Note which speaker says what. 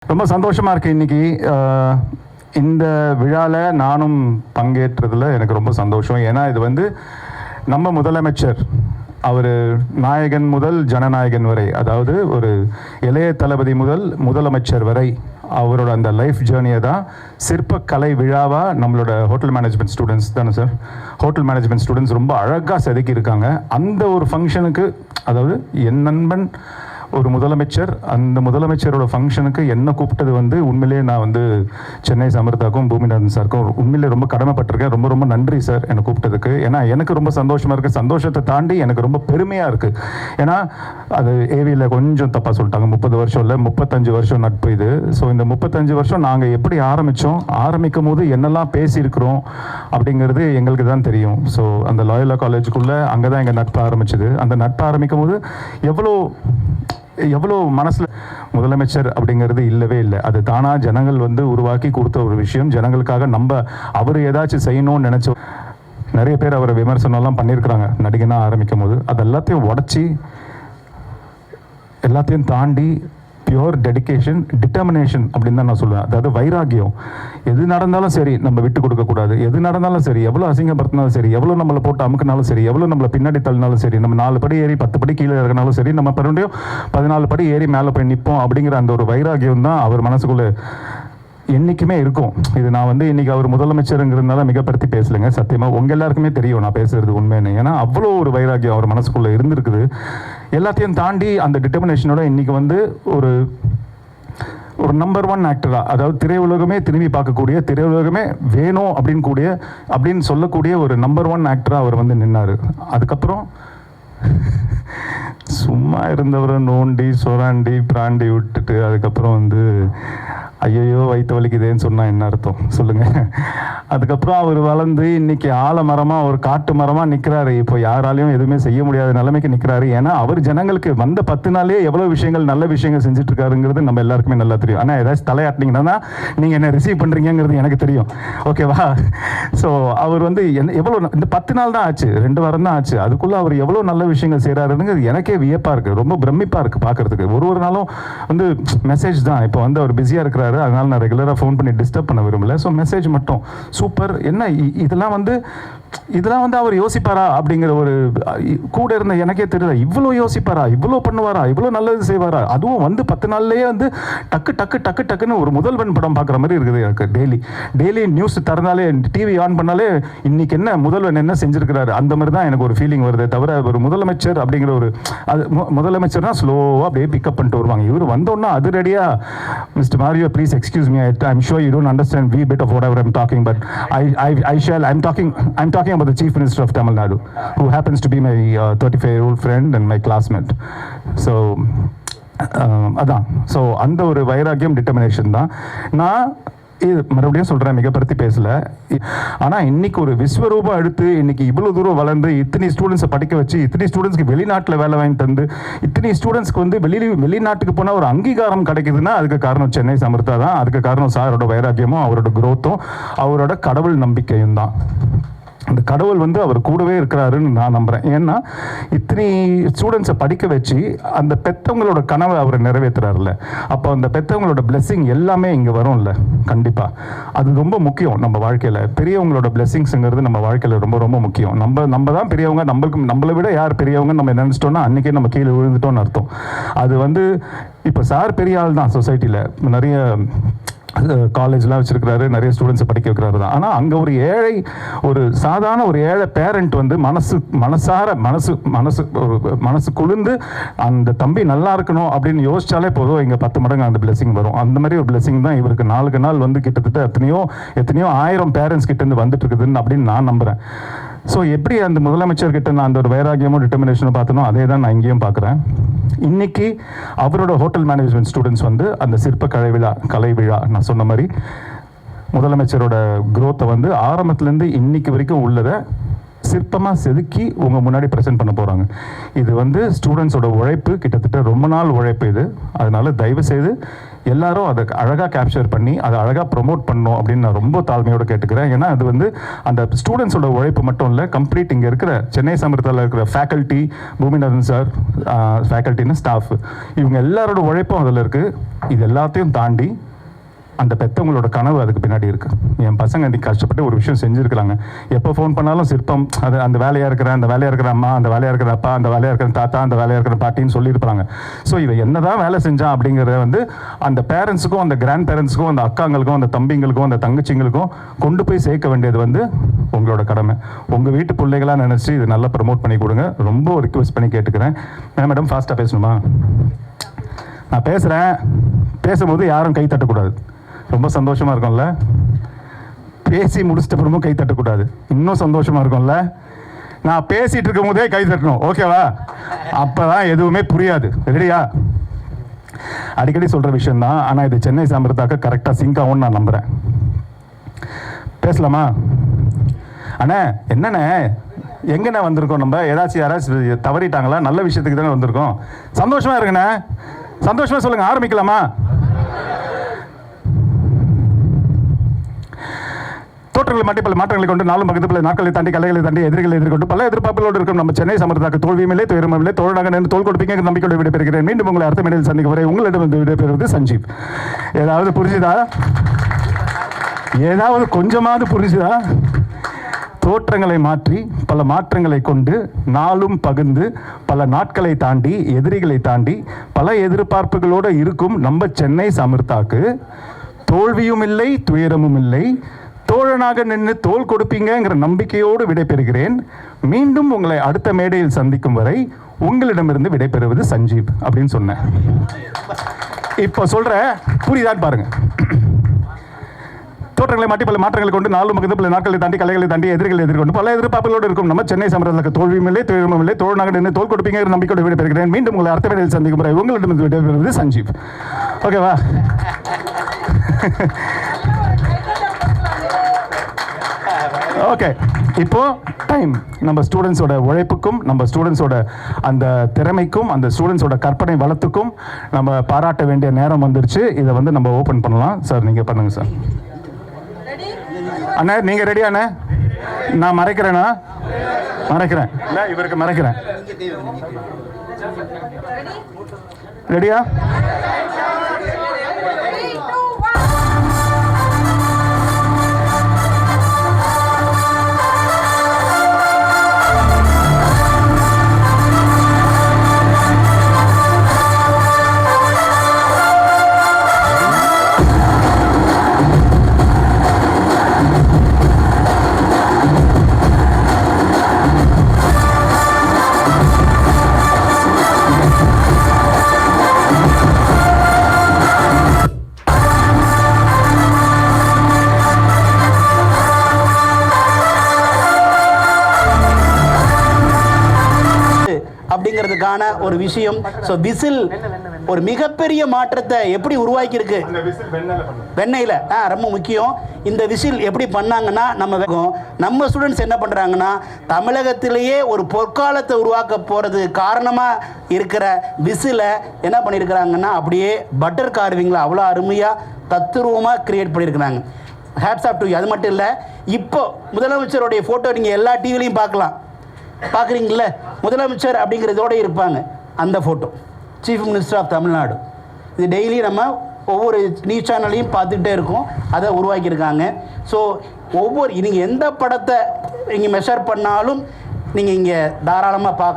Speaker 1: ரொம்ப சந்தோஷமாக இருக்குது இன்றைக்கி இந்த விழாவில் நானும் பங்கேற்றதில் எனக்கு ரொம்ப சந்தோஷம். ஏன்னா இது வந்து நம்ம முதலமைச்சர் அவர் நாயகன் முதல் ஜனநாயகன் வரை, அதாவது ஒரு இளைய தளபதி முதல் முதலமைச்சர் வரை அவரோட அந்த லைஃப் ஜேர்னியை தான் சிற்பக்கலை விழாவாக நம்மளோட ஹோட்டல் மேனேஜ்மெண்ட் ஸ்டூடெண்ட்ஸ் தானே சார், ஹோட்டல் மேனேஜ்மெண்ட் ஸ்டூடெண்ட்ஸ் ரொம்ப அழகாக செதுக்கியிருக்காங்க. அந்த ஒரு ஃபங்க்ஷனுக்கு, அதாவது என் நண்பன் ஒரு முதலமைச்சர், அந்த முதலமைச்சரோட ஃபங்க்ஷனுக்கு என்ன கூப்பிட்டது வந்து உண்மையிலேயே நான் வந்து சென்னை சமர்த்தாக்கும் பூமிநாதன் சாருக்கும் உண்மையிலே ரொம்ப கடமைப்பட்டிருக்கேன். ரொம்ப ரொம்ப நன்றி சார் என்னை கூப்பிட்டதுக்கு. ஏன்னா எனக்கு ரொம்ப சந்தோஷமாக இருக்குது. சந்தோஷத்தை தாண்டி எனக்கு ரொம்ப பெருமையாக இருக்குது. ஏன்னா அது ஏவியில் கொஞ்சம் தப்பாக சொல்லிட்டாங்க, 30 வருஷம் இல்லை 35 வருஷம் நட்பு இது. ஸோ இந்த 35 வருஷம் நாங்கள் எப்படி ஆரம்பிக்கும் போது என்னெல்லாம் பேசியிருக்கிறோம் அப்படிங்கிறது எங்களுக்கு தான் தெரியும். ஸோ அந்த லாயோலா காலேஜுக்குள்ளே அங்கே தான் எங்கள் நட்பு ஆரம்பிச்சது. அந்த நட்பு ஆரம்பிக்கும் போது எவ்வளோ மனசில் முதலமைச்சர் அப்படிங்கிறது இல்லவே இல்லை. அது தானாக ஜனங்கள் வந்து உருவாக்கி கொடுத்த ஒரு விஷயம். ஜனங்களுக்காக அவர் ஏதாச்சும் செய்யணும்னு நினச்சோம். நிறைய பேர் அவரை விமர்சனம்லாம் பண்ணியிருக்கிறாங்க நடிகனாக ஆரம்பிக்கும் போது. அது எல்லாத்தையும் உடச்சி எல்லாத்தையும் தாண்டி பியூர் டெடிக்கேஷன், டிட்டர்மினேஷன் அப்படின்னு தான் நான் சொல்லுவேன். அதாவது வைராகியம். எது நடந்தாலும் சரி நம்ம விட்டு கொடுக்கக்கூடாது. எது நடந்தாலும் சரி, எவ்வளோ அசிங்கப்படுத்தினாலும் சரி, எவ்வளோ நம்மளை போட்டு அமுக்கினாலும் சரி, எவ்வளோ நம்மளை பின்னாடி தள்ளினாலும் சரி, நம்ம 4 படி ஏறி 10 படி கீழே இறங்கினாலும் சரி, நம்ம மறுபடியும் 14 படி ஏறி மேலே போய் நிற்போம் அப்படிங்கிற அந்த ஒரு வைராகியம் தான் அவர் மனசுக்குள்ளே என்றைக்குமே இருக்கும். இது நான் வந்து இன்றைக்கி அவர் முதலமைச்சருங்கிறதுனால மிகப்படுத்தி பேசலைங்க. சத்தியமாக உங்கள் எல்லாருக்குமே தெரியும் நான் பேசுகிறது உண்மைன்னு. ஏன்னா அவ்வளோ ஒரு வைராகியம் அவர் மனசுக்குள்ளே இருந்திருக்குது. எல்லாத்தையும் தாண்டி அந்த டிட்டர்மினேஷனோட இன்றைக்கி வந்து ஒரு நம்பர் 1 ஆக்டராக, அதாவது திரையுலகமே திரும்பி பார்க்கக்கூடிய, திரையுலகமே வேணும் அப்படின்னு சொல்லக்கூடிய ஒரு நம்பர் 1 ஆக்டராக அவர் வந்து நின்னார். அதுக்கப்புறம் சும்மா இருந்தவரை நோண்டி சொராண்டி பிராண்டி விட்டுட்டு அதுக்கப்புறம் வந்து ஐயோ வயிற்று வலிக்குதேன்னு சொன்னால் என்ன அர்த்தம் சொல்லுங்கள். அதுக்கப்புறம் அவர் வளர்ந்து இன்றைக்கி ஆலமரமாக ஒரு காட்டு மரமாக நிற்கிறாரு. இப்போ யாராலையும் எதுவுமே செய்ய முடியாத நிலைமைக்கு நிற்கிறாரு. ஏன்னா அவர் ஜனங்களுக்கு வந்த 10 நாளே எவ்வளோ விஷயங்கள், நல்ல விஷயங்கள் செஞ்சுட்ருக்காருங்கிறது நம்ம எல்லாருக்குமே நல்லா தெரியும். ஆனால் ஏதாச்சும் தலையாட்டினீங்கன்னா நீங்கள் என்ன ரிசீவ் பண்ணுறீங்கிறது எனக்கு தெரியும், ஓகேவா? ஸோ அவர் வந்து எவ்வளோ இந்த 10 நாள் தான் ஆச்சு, 2 வாரம் தான் ஆச்சு. அதுக்குள்ளே அவர் எவ்வளோ நல்ல விஷயங்கள் செய்கிறாருங்கிறது எனக்கே வியப்பாக இருக்குது, ரொம்ப பிரமிப்பாக இருக்குது பார்க்குறதுக்கு. ஒரு நாளும் வந்து மெசேஜ் தான். இப்போ வந்து அவர் பிஸியாக இருக்கிறாரு, அதனால நான் ரெகுலராக ஃபோன் பண்ணி டிஸ்டர்ப் பண்ண விரும்பல. ஸோ மெசேஜ் மட்டும் சூப்பர். என்ன இதெல்லாம் வந்து அவர் யோசிப்பாரா அப்படிங்கிற ஒரு கூட இருந்த எனக்கே தெரியல. இவ்வளோ யோசிப்பாரா, இவ்வளோ பண்ணுவாரா, இவ்வளோ நல்லது செய்வாரா? அதுவும் வந்து 10 நாள்லேயே வந்து டக்குன்னு ஒரு முதல்வன் படம் பார்க்குற மாதிரி இருக்குது எனக்கு. டெய்லி நியூஸ் திறந்தாலே, டிவி ஆன் பண்ணாலே இன்னைக்கு என்ன முதல்வன் என்ன செஞ்சிருக்கிறாரு அந்த மாதிரி தான் எனக்கு ஒரு ஃபீலிங் வருது. தவிர ஒரு முதலமைச்சர் அப்படிங்கிற ஒரு முதலமைச்சர்னா ஸ்லோவாக அப்படியே பிக்கப் பண்ணிட்டு வருவாங்க. இவர் வந்தோன்னா அது ரெடியாக mister Mario please excuse me, I'm sure you don't understand a bit of whatever I'm talking, but I'm talking about the Chief Minister of Tamil Nadu, who happens to be my 35-year-old friend and my classmate. So அதான். So அந்த ஒரு வைராக்கியம், determination தான். நான் இது மறுபடியும் சொல்கிறேன், மிகப்படுத்தி பேசலை. ஆனால் இன்னைக்கு ஒரு விஸ்வரூபம் எடுத்து இன்னைக்கு இவ்வளோ தூரம் வளர்ந்து இத்தனை ஸ்டூடெண்ட்ஸை படிக்க வச்சு, இத்தனை ஸ்டூடெண்ட்ஸ்க்கு வெளிநாட்டில் வேலை வாங்கி தந்து, இத்தனை ஸ்டூடெண்ட்ஸ்க்கு வந்து வெளிநாட்டுக்கு போனால் ஒரு அங்கீகாரம் கிடைக்குதுன்னா அதுக்கு காரணம் சென்னை சமர்த்தா தான். அதுக்கு காரணம் சாரோட வைராக்கியமும் அவரோட குரோத்தும் அவரோட கடவுள் நம்பிக்கையும் தான். அந்த கடவுள் வந்து அவர் கூடவே இருக்கிறாருன்னு நான் நம்புகிறேன். ஏன்னா இத்தனை ஸ்டூடெண்ட்ஸை படிக்க வச்சு அந்த பெற்றவங்களோட கனவை அவர் நிறைவேற்றுறாருல்ல, அப்போ அந்த பெற்றவங்களோட பிளெஸ்ஸிங் எல்லாமே இங்கே வரும்ல. கண்டிப்பாக அது ரொம்ப முக்கியம் நம்ம வாழ்க்கையில். பெரியவங்களோட பிளெஸ்ஸிங்ஸுங்கிறது நம்ம வாழ்க்கையில் ரொம்ப ரொம்ப முக்கியம். நம்ம தான் பெரியவங்க, நம்மளை விட யார் பெரியவங்க நம்ம நினச்சிட்டோன்னா அன்றைக்கே நம்ம கீழே விழுந்துட்டோன்னு அர்த்தம். அது வந்து இப்போ சார் பெரிய ஆள் தான் சொசைட்டியில், நிறைய காலேஜ்லாம் வச்சிருக்கிறாரு, நிறைய ஸ்டூடெண்ட்ஸை படிக்க வைக்கிறாரு தான். ஆனால் அங்கே ஒரு சாதாரண ஒரு ஏழை பேரண்ட் வந்து மனசு குளிர்ந்து அந்த தம்பி நல்லா இருக்கணும் அப்படின்னு யோசிச்சாலே போதும், இங்கே 10 மடங்கு அந்த பிளெஸிங் வரும். அந்த மாதிரி ஒரு பிளெஸிங் தான் இவருக்கு நாளுக்கு நாள் வந்து கிட்டத்தட்ட எத்தனையோ 1000 பேரண்ட்ஸ் கிட்டேருந்து வந்துட்டு இருக்குதுன்னு அப்படின்னு நான் நம்புகிறேன். ஸோ எப்படி அந்த முதலமைச்சர்கிட்ட நான் அந்த ஒரு வைராகியமும் டிட்டர்மினேஷனும் பார்த்தனோ அதே தான் நான் இங்கேயும் பார்க்குறேன். இன்னைக்கு அவரோட ஹோட்டல் மேனேஜ்மெண்ட் ஸ்டூடெண்ட்ஸ் வந்து அந்த சிற்ப கலை விழா நான் சொன்ன மாதிரி முதலமைச்சரோட குரோத்தை வந்து ஆரம்பத்துலேருந்து இன்னைக்கு வரைக்கும் உள்ளதை சிற்பமாக செதுக்கி உங்கள் முன்னாடி ப்ரெசென்ட் பண்ண போகிறாங்க. இது வந்து ஸ்டூடெண்ட்ஸோட உழைப்பு, கிட்டத்தட்ட ரொம்ப நாள் உழைப்பு இது. அதனால தயவு செய்து எல்லாரும் அதை அழகாக கேப்சர் பண்ணி அதை அழகாக ப்ரொமோட் பண்ணணும் அப்படின்னு நான் ரொம்ப தாழ்மையோடு கேட்டுக்கிறேன். ஏன்னா அது வந்து அந்த ஸ்டூடெண்ட்ஸோட உழைப்பு மட்டும் இல்லை, கம்ப்ளீட் இங்கே இருக்கிற சென்னை சமர்த்தாவில் இருக்கிற ஃபேக்கல்ட்டி, பூமிநாதன் சார் ஃபேக்கல்ட்டின்னு ஸ்டாஃப், இவங்க எல்லாரோட உழைப்பும் அதில் இருக்குது. இது எல்லாத்தையும் தாண்டி அந்த பெற்றவங்களோட கனவு அதுக்கு பின்னாடி இருக்குது. என் பசங்க அன்றைக்கி கஷ்டப்பட்டு ஒரு விஷயம் செஞ்சுருக்கிறாங்க. எப்போ ஃபோன் பண்ணாலும் சிற்பம், அது அந்த வேலையாக இருக்கிற அம்மா, அந்த வேலையாக இருக்கிற அப்பா, அந்த வேலையாக இருக்கிற தாத்தா, அந்த வேலையாக இருக்கிற பாட்டின்னு சொல்லியிருப்பாங்க. ஸோ இதை என்ன தான் வேலை செஞ்சான் அப்படிங்கிறத வந்து அந்த பேரண்ட்ஸுக்கும், அந்த கிராண்ட் பேரண்ட்ஸுக்கும், அந்த அக்காங்களுக்கும், அந்த தம்பிங்களுக்கும், அந்த தங்கச்சிங்களுக்கும் கொண்டு போய் சேர்க்க வேண்டியது வந்து உங்களோட கடமை. உங்கள் வீட்டு பிள்ளைகளாக நினச்சி இது நல்லா ப்ரமோட் பண்ணி கொடுங்க. ரொம்ப ரிக்வெஸ்ட் பண்ணி கேட்டுக்கிறேன். மேடம் ஃபாஸ்ட்டாக பேசணுமா? நான் பேசுகிறேன், பேசும்போது யாரும் கை தட்டக்கூடாது. ரொம்ப சந்தோஷமாக இருக்கும்ல? பேசி முடிச்சிட்ட பிறமும் கை தட்டக்கூடாது. இன்னும் சந்தோஷமாக இருக்கும்ல? நான் பேசிகிட்டு இருக்கும் போதே கை தட்டணும், ஓகேவா? அப்போ தான் எதுவுமே புரியாது. ரெடியா? அடிக்கடி சொல்கிற விஷயந்தான், ஆனால் இது சென்னை சாம்பிரதாக்க கரெக்டாக சிங்க் ஆகும்னு நான் நம்புகிறேன். பேசலாமா? அண்ணே என்னண்ணே எங்கண்ணே வந்திருக்கோம்? நம்ம யாராச்சும் தவறிட்டாங்களா? நல்ல விஷயத்துக்கு தானே வந்திருக்கோம். சந்தோஷமாக இருக்குண்ணே, சந்தோஷமாக சொல்லுங்கள். ஆரம்பிக்கலாமா? தோற்றங்களை மாட்டி பல மாற்றங்களை கொண்டு நாளும் பகுதி பல நாட்களை தாண்டி கலைகளை தாண்டி எதிரிகளை எதிர்கொண்டு பல எதிர்பார்ப்புகளோடு இருக்கும் நம்ம சென்னை சமர்த்தாக்கு தோல்வியுமில்லை, துயரமில்லை, தோழனாக நின்று தோல் கொடுப்பீங்க நம்பிக்கையோடு விடைபெறுகிறேன். மீண்டும் உங்களை அடுத்த மேடையில் சந்திக்கும் வரை உங்களிடம் விடைபெறுவது சஞ்சீவ். ஏதாவது புரிஞ்சுதா? ஏதாவது கொஞ்சமாவது புரிஞ்சுதா? தோற்றங்களை மாற்றி பல மாற்றங்களை கொண்டு நாளும் பகிர்ந்து பல நாட்களை தாண்டி எதிரிகளை தாண்டி பல எதிர்பார்ப்புகளோடு இருக்கும் நம்ம சென்னை சமர்த்தாக்கு தோல்வியும் இல்லை, துயரமும் இல்லை, தோழனாக நின்று தோல் கொடுப்பீங்கிற நம்பிக்கையோடு விடைபெறுகிறேன். மீண்டும் உங்களை அடுத்த மேடையில் சந்திக்கும் வரை உங்களிடமிருந்து விடைபெறுவது சஞ்சீவ் அப்படின்னு சொன்னேன். இப்போ சொல்ற புரியுதான்னு பாருங்க. தோற்றங்களை மாட்டி பல மாற்றங்களை கொண்டு நாளும் பகுதி பல நாட்களை தாண்டி கலைகளை தாண்டி எதிரிகளை எதிர்கொண்டு பல எதிர்பார்ப்புகளோடு இருக்கும் நம்ம சென்னை சமரத்துக்கு தோல்வியும் இல்லை, துயரமும் இல்லை, தோழனாக நின்று தோல் கொடுப்பீங்கிற நம்பிக்கையோடு விடைபெறுகிறேன். மீண்டும் உங்களை அடுத்த மேடையில் சந்திக்கும் வரை உங்களிடமிருந்து விடைபெறுவது சஞ்சீவ். ஓகேவா? ஓகே, இப்போ டைம் நம்ம ஸ்டூடெண்ட்ஸோட உழைப்புக்கும் நம்ம ஸ்டூடெண்ட்ஸோட அந்த திறமைக்கும் அந்த ஸ்டூடெண்ட்ஸோட கற்பனை வளத்துக்கும் நம்ம பாராட்ட வேண்டிய நேரம் வந்துருச்சு. இதை வந்து நம்ம ஓப்பன் பண்ணலாம். சார் நீங்கள் பண்ணுங்க சார். அண்ணா நீங்கள் ரெடியா? அண்ணா நான் மறைக்கிறேண்ணா, மறைக்கிறேன் இல்லை இவருக்கு மறைக்கிறேன். ரெடியா?
Speaker 2: அப்படிங்கிறதுக்கான ஒரு விஷயம். ஸோ விசில் ஒரு மிகப்பெரிய மாற்றத்தை எப்படி உருவாக்கியிருக்கு வெண்ணெயில். ரொம்ப முக்கியம். இந்த விசில் எப்படி பண்ணாங்கன்னா நம்ம ஸ்டூடெண்ட்ஸ் என்ன பண்ணுறாங்கன்னா தமிழகத்திலேயே ஒரு பொற்காலத்தை உருவாக்க போகிறது காரணமாக இருக்கிற விசிலை என்ன பண்ணியிருக்கிறாங்கன்னா அப்படியே பட்டர் கார்விங்கில் அவ்வளோ அருமையாக தத்துருவமாக கிரியேட் பண்ணியிருக்கிறாங்க. Hats off to you. அது மட்டும் இல்லை, இப்போ முதலமைச்சருடைய ஃபோட்டோ நீங்கள் எல்லா டிவிலையும் பார்க்குறீங்கள, முதலமைச்சர் அப்படிங்கிறதோடு இருப்பாங்க. அந்த photo chief minister of Tamil Nadu. இது டெய்லி நம்ம ஒவ்வொரு நியூஸ் சேனல்லையும் பார்த்துக்கிட்டே இருக்கோம். அதை உருவாக்கியிருக்காங்க. ஸோ நீங்கள் எந்த படத்தை நீங்கள் மெஷர் பண்ணாலும் நீங்கள் இங்கே தாராளமாக பார்க்க